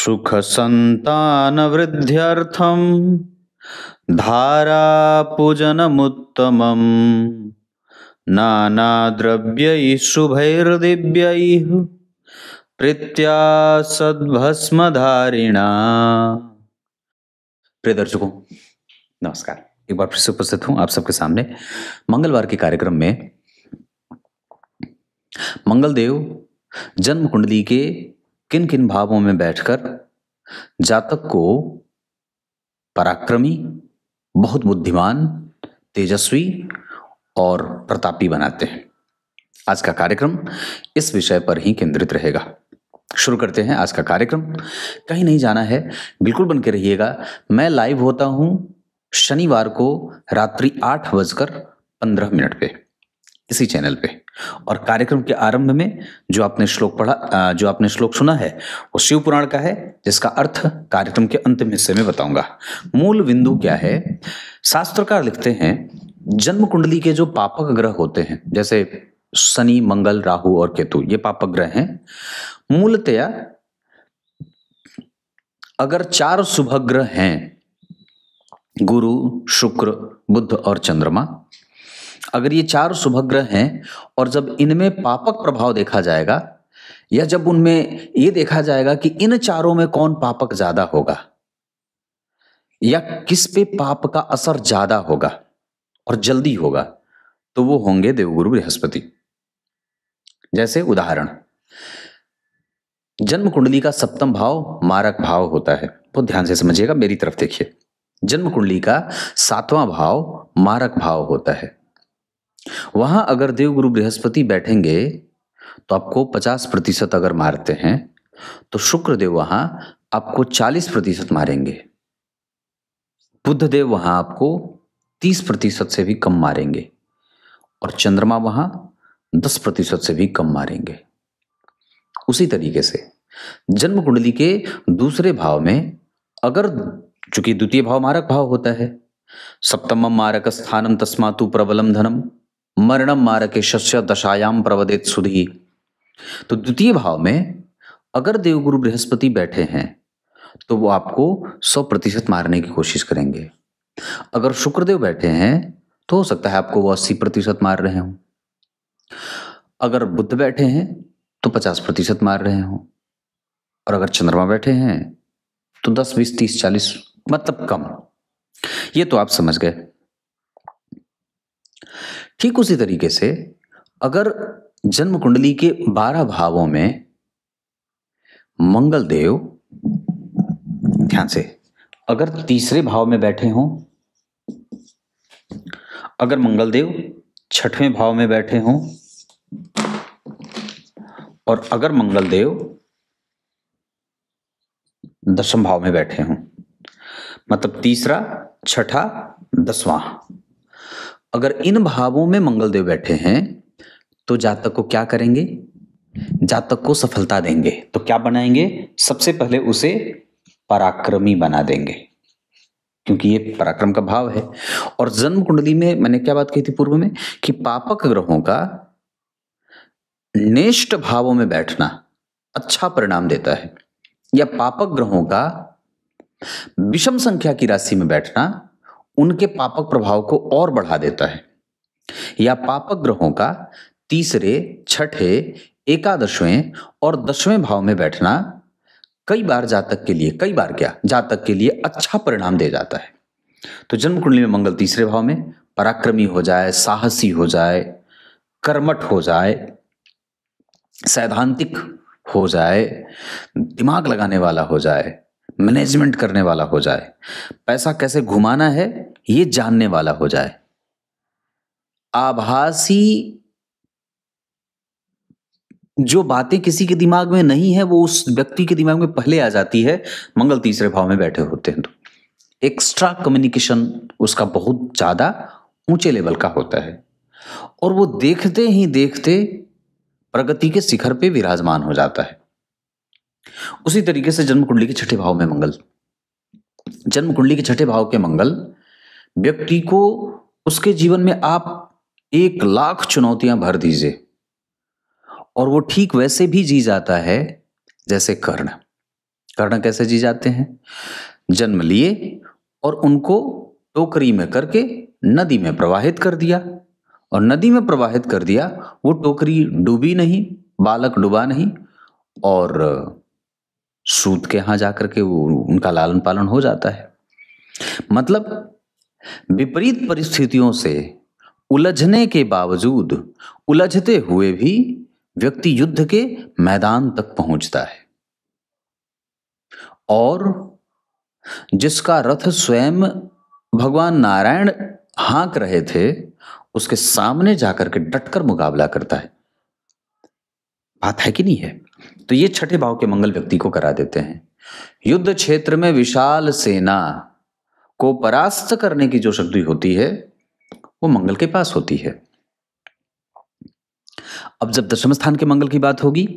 सुख संतान वृद्ध्यर्थम धारापूजनमुत्तमम् नाना द्रव्यैः शुभैर्दिव्यैः प्रीत्या सद्भस्मधारिणा। प्रिय दर्शकों नमस्कार, एक बार फिर से उपस्थित हूं आप सबके सामने मंगलवार के कार्यक्रम में। मंगलदेव जन्म कुंडली के किन किन भावों में बैठकर जातक को पराक्रमी, बहुत बुद्धिमान, तेजस्वी और प्रतापी बनाते हैं। आज का कार्यक्रम इस विषय पर ही केंद्रित रहेगा। शुरू करते हैं आज का कार्यक्रम। कहीं नहीं जाना है, बिल्कुल बन के रहिएगा। मैं लाइव होता हूं शनिवार को रात्रि 8:15 पे इसी चैनल पे, और कार्यक्रम के आरंभ में जो आपने श्लोक सुना है वो शिव पुराण का है, जिसका अर्थ कार्यक्रम के अंतिम हिस्से में बताऊंगा। मूल बिंदु क्या है? शास्त्रकार लिखते हैं जन्म कुंडली के जो पापक ग्रह होते हैं, जैसे शनि, मंगल, राहु और केतु, ये पापक ग्रह हैं। मूलतया अगर 4 शुभ ग्रह हैं, गुरु, शुक्र, बुध और चंद्रमा, अगर ये 4 शुभ ग्रह हैं और जब इनमें पापक प्रभाव देखा जाएगा, या जब उनमें ये देखा जाएगा कि इन चारों में कौन पापक ज्यादा होगा या किस पे पाप का असर ज्यादा होगा और जल्दी होगा, तो वो होंगे देवगुरु बृहस्पति। जैसे उदाहरण, जन्म कुंडली का 7वां भाव मारक भाव होता है। बहुत ध्यान से समझिएगा, मेरी तरफ देखिए। जन्म कुंडली का 7वां भाव मारक भाव होता है। वहां अगर देवगुरु बृहस्पति बैठेंगे तो आपको 50% अगर मारते हैं, तो शुक्रदेव वहां आपको 40% मारेंगे। बुधदेव वहां आपको 30% से भी कम मारेंगे, और चंद्रमा वहां 10% से भी कम मारेंगे। उसी तरीके से जन्म कुंडली के दूसरे भाव में अगर, चूंकि द्वितीय भाव मारक भाव होता है, सप्तमम मारक स्थानम तस्मातु प्रबलम धनम मरणम मारके शस्य दशायाम प्रवदेत सुधी। तो द्वितीय भाव में अगर देवगुरु बृहस्पति बैठे हैं तो वो आपको 100% मारने की कोशिश करेंगे। अगर शुक्रदेव बैठे हैं तो हो सकता है आपको वो 80% मार रहे हों। अगर बुध बैठे हैं तो 50% मार रहे हों, और अगर चंद्रमा बैठे हैं तो 10, 20, 30, 40, मतलब कम। ये तो आप समझ गए। ठीक उसी तरीके से अगर जन्म कुंडली के 12 भावों में मंगल देव, ध्यान से, अगर तीसरे भाव में बैठे हों, अगर मंगल देव 6वें भाव में बैठे हों, और अगर मंगल देव 10वें भाव में बैठे हों, मतलब तीसरा, 6ठा, 10वां, अगर इन भावों में मंगल देव बैठे हैं तो जातक को क्या करेंगे? जातक को सफलता देंगे। तो क्या बनाएंगे? सबसे पहले उसे पराक्रमी बना देंगे, क्योंकि ये पराक्रम का भाव है। और जन्म कुंडली में मैंने क्या बात कही थी पूर्व में, कि पापक ग्रहों का नेष्ट भावों में बैठना अच्छा परिणाम देता है, या पापक ग्रहों का विषम संख्या की राशि में बैठना उनके पापक प्रभाव को और बढ़ा देता है, या पापक ग्रहों का तीसरे, छठे, एकादशवें और 10वें भाव में बैठना कई बार जातक के लिए अच्छा परिणाम दे जाता है। तो जन्म कुंडली में मंगल तीसरे भाव में पराक्रमी हो जाए, साहसी हो जाए, कर्मठ हो जाए, सैद्धांतिक हो जाए, दिमाग लगाने वाला हो जाए, मैनेजमेंट करने वाला हो जाए, पैसा कैसे घुमाना है ये जानने वाला हो जाए, आभासी जो बातें किसी के दिमाग में नहीं है वो उस व्यक्ति के दिमाग में पहले आ जाती है, मंगल तीसरे भाव में बैठे होते हैं। तो एक्स्ट्रा कम्युनिकेशन उसका बहुत ज्यादा ऊंचे लेवल का होता है, और वो देखते ही देखते प्रगति के शिखर पे विराजमान हो जाता है। उसी तरीके से जन्म कुंडली के 6ठे भाव में मंगल, जन्म कुंडली के 6ठे भाव के मंगल व्यक्ति को, उसके जीवन में आप 1,00,000 चुनौतियां भर दीजिए और वो ठीक वैसे भी जी जाता है जैसे कर्ण। कर्ण कैसे जी जाते हैं? जन्म लिए और उनको टोकरी में करके नदी में प्रवाहित कर दिया, और नदी में प्रवाहित कर दिया, वो टोकरी डूबी नहीं, बालक डूबा नहीं, और सूत के यहाँ जाकर के वो उनका लालन पालन हो जाता है। मतलब विपरीत परिस्थितियों से उलझने के बावजूद, उलझते हुए भी व्यक्ति युद्ध के मैदान तक पहुंचता है, और जिसका रथ स्वयं भगवान नारायण हाँक रहे थे, उसके सामने जाकर के डटकर मुकाबला करता है। बात है कि नहीं है? तो ये छठे भाव के मंगल व्यक्ति को करा देते हैं। युद्ध क्षेत्र में विशाल सेना को परास्त करने की जो शक्ति होती है, वो मंगल के पास होती है। अब जब दशम स्थान के मंगल की बात होगी,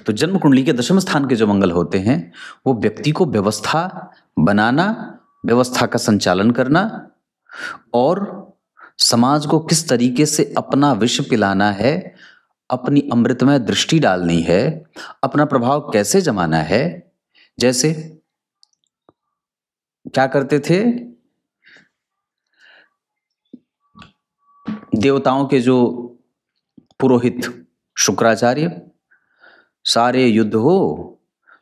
तो जन्म कुंडली के दशम स्थान के जो मंगल होते हैं, वो व्यक्ति को व्यवस्था बनाना, व्यवस्था का संचालन करना, और समाज को किस तरीके से अपना विष पिलाना है, अपनी अमृतमय दृष्टि डालनी है, अपना प्रभाव कैसे जमाना है। जैसे क्या करते थे देवताओं के जो पुरोहित शुक्राचार्य, सारे युद्ध हो,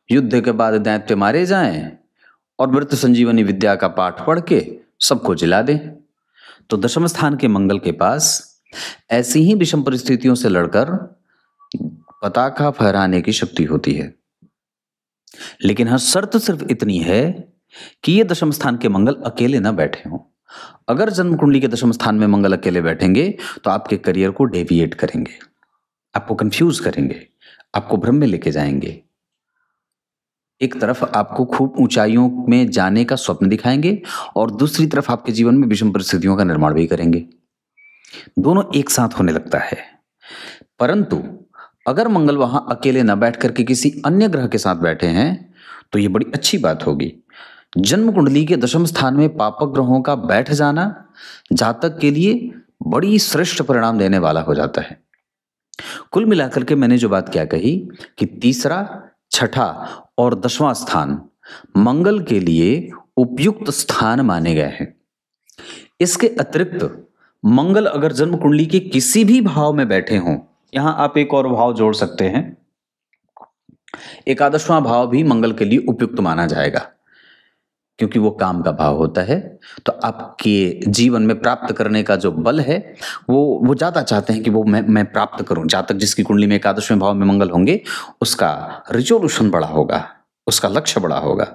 युद्ध के बाद दैत्य मारे जाएं, और मृत संजीवनी विद्या का पाठ पढ़ के सबको जिला दें। तो दशम स्थान के मंगल के पास ऐसी ही विषम परिस्थितियों से लड़कर पताका फहराने की शक्ति होती है। लेकिन हर शर्त सिर्फ इतनी है कि ये दशम स्थान के मंगल अकेले ना बैठे हों। अगर जन्म कुंडली के दशम स्थान में मंगल अकेले बैठेंगे तो आपके करियर को डेविएट करेंगे, आपको कंफ्यूज करेंगे, आपको भ्रम में लेके जाएंगे। एक तरफ आपको खूब ऊंचाइयों में जाने का स्वप्न दिखाएंगे, और दूसरी तरफ आपके जीवन में विषम परिस्थितियों का निर्माण भी करेंगे। दोनों एक साथ होने लगता है। परंतु अगर मंगल वहां अकेले न बैठ करके किसी अन्य ग्रह के साथ बैठे हैं, तो ये बड़ी अच्छी बात होगी। जन्म कुंडली के दशम स्थान में पापक ग्रहों का बैठ जाना जातक के लिए बड़ी श्रेष्ठ परिणाम देने वाला हो जाता है। कुल मिलाकर के मैंने जो बात क्या कही कि तीसरा, छठा और दसवां स्थान मंगल के लिए उपयुक्त स्थान माने गए हैं। इसके अतिरिक्त मंगल अगर जन्म कुंडली के किसी भी भाव में बैठे हों, यहां आप एक और भाव जोड़ सकते हैं, एकादशवां भाव भी मंगल के लिए उपयुक्त माना जाएगा, क्योंकि वो काम का भाव होता है। तो आपके जीवन में प्राप्त करने का जो बल है, वो ज्यादा चाहते हैं कि वो मैं प्राप्त करूं। जातक जिसकी कुंडली में एकादशवें भाव में मंगल होंगे, उसका रिजोल्यूशन बड़ा होगा, उसका लक्ष्य बड़ा होगा,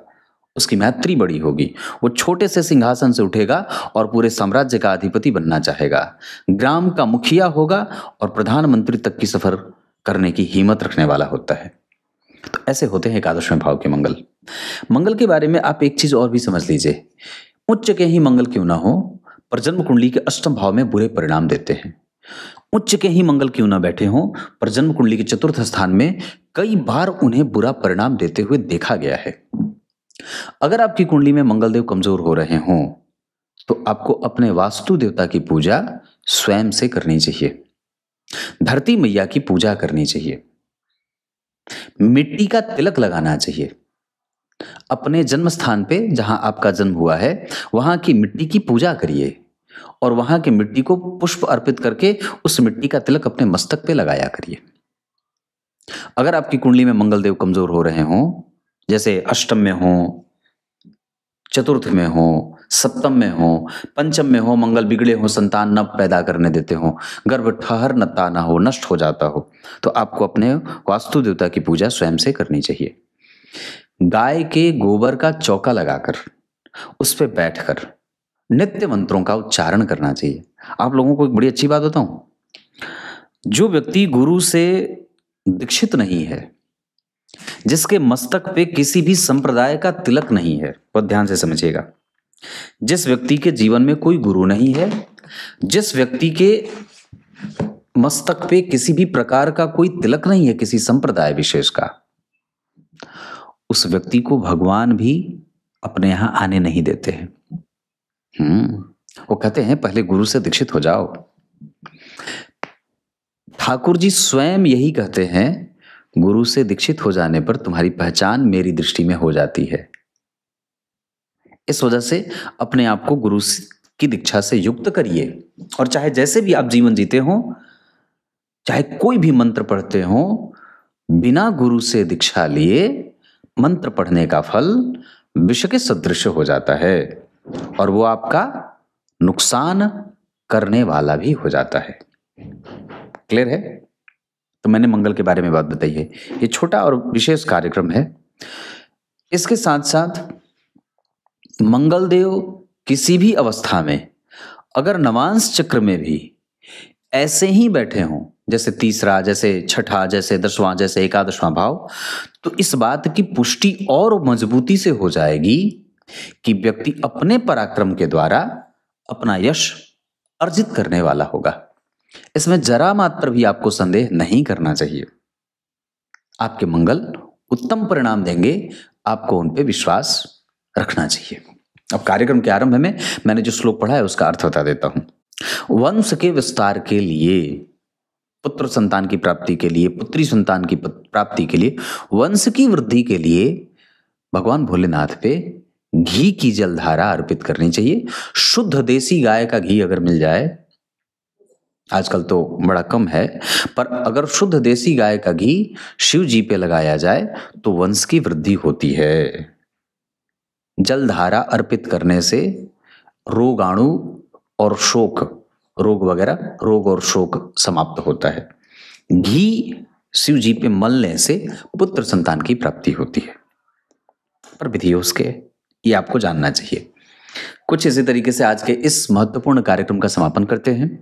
उसकी मैत्री बड़ी होगी। वो छोटे से सिंहासन से उठेगा और पूरे साम्राज्य का अधिपति बनना चाहेगा, ग्राम का मुखिया होगा और प्रधानमंत्री तक की सफर करने की हिम्मत रखने वाला होता है। तो ऐसे होते हैं एकादशवें भाव के मंगल। मंगल के बारे में आप एक चीज और भी समझ लीजिए, उच्च के ही मंगल क्यों ना हो, पर जन्म कुंडली के अष्टम भाव में बुरे परिणाम देते हैं। उच्च के ही मंगल क्यों ना बैठे हों, पर जन्म कुंडली के चतुर्थ स्थान में कई बार उन्हें बुरा परिणाम देते हुए देखा गया है। अगर आपकी कुंडली में मंगलदेव कमजोर हो रहे हों, तो आपको अपने वास्तु देवता की पूजा स्वयं से करनी चाहिए, धरती मैया की पूजा करनी चाहिए, मिट्टी का तिलक लगाना चाहिए। अपने जन्म स्थान पे जहां आपका जन्म हुआ है, वहां की मिट्टी की पूजा करिए, और वहां की मिट्टी को पुष्प अर्पित करके उस मिट्टी का तिलक अपने मस्तक पे लगाया करिए। अगर आपकी कुंडली में मंगलदेव कमजोर हो रहे हों, जैसे अष्टम में हो, चतुर्थ में हो, सप्तम में हो, पंचम में हो, मंगल बिगड़े हो, संतान न पैदा करने देते हो, गर्भ ठहर नता ना हो, नष्ट हो जाता हो, तो आपको अपने वास्तु देवता की पूजा स्वयं से करनी चाहिए। गाय के गोबर का चौका लगाकर उस पर बैठकर नित्य मंत्रों का उच्चारण करना चाहिए। आप लोगों को एक बड़ी अच्छी बात बताऊं, जो व्यक्ति गुरु से दीक्षित नहीं है, जिसके मस्तक पे किसी भी संप्रदाय का तिलक नहीं है, बहुत ध्यान से समझिएगा, जिस व्यक्ति के जीवन में कोई गुरु नहीं है, जिस व्यक्ति के मस्तक पे किसी भी प्रकार का कोई तिलक नहीं है किसी संप्रदाय विशेष का, उस व्यक्ति को भगवान भी अपने यहां आने नहीं देते हैं। वो कहते हैं पहले गुरु से दीक्षित हो जाओ। ठाकुर जी स्वयं यही कहते हैं, गुरु से दीक्षित हो जाने पर तुम्हारी पहचान मेरी दृष्टि में हो जाती है। इस वजह से अपने आप को गुरु की दीक्षा से युक्त करिए, और चाहे जैसे भी आप जीवन जीते हो, चाहे कोई भी मंत्र पढ़ते हो, बिना गुरु से दीक्षा लिए मंत्र पढ़ने का फल विष के सदृश हो जाता है, और वो आपका नुकसान करने वाला भी हो जाता है। क्लियर है? तो मैंने मंगल के बारे में बात बताई है। ये छोटा और विशेष कार्यक्रम है। इसके साथ साथ मंगल देव किसी भी अवस्था में अगर नवांश चक्र में भी ऐसे ही बैठे हों, जैसे तीसरा, जैसे छठा, जैसे दसवां, जैसे एकादशवां भाव, तो इस बात की पुष्टि और मजबूती से हो जाएगी कि व्यक्ति अपने पराक्रम के द्वारा अपना यश अर्जित करने वाला होगा। इसमें जरा मात्र भी आपको संदेह नहीं करना चाहिए। आपके मंगल उत्तम परिणाम देंगे, आपको उन पे विश्वास रखना चाहिए। अब कार्यक्रम के आरंभ में मैंने जो श्लोक पढ़ा है उसका अर्थ बता देता हूं। वंश के विस्तार के लिए, पुत्र संतान की प्राप्ति के लिए, पुत्री संतान की प्राप्ति के लिए, वंश की वृद्धि के लिए भगवान भोलेनाथ पे घी की जलधारा अर्पित करनी चाहिए। शुद्ध देसी गाय का घी अगर मिल जाए, आजकल तो बड़ा कम है, पर अगर शुद्ध देसी गाय का घी शिव जी पे लगाया जाए तो वंश की वृद्धि होती है। जलधारा अर्पित करने से रोगाणु और शोक, रोग वगैरह, रोग और शोक समाप्त होता है। घी शिव जी पे मलने से पुत्र संतान की प्राप्ति होती है, पर विधि उसके ये आपको जानना चाहिए। कुछ इसी तरीके से आज के इस महत्वपूर्ण कार्यक्रम का समापन करते हैं।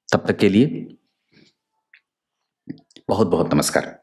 तब तक के लिए बहुत बहुत नमस्कार।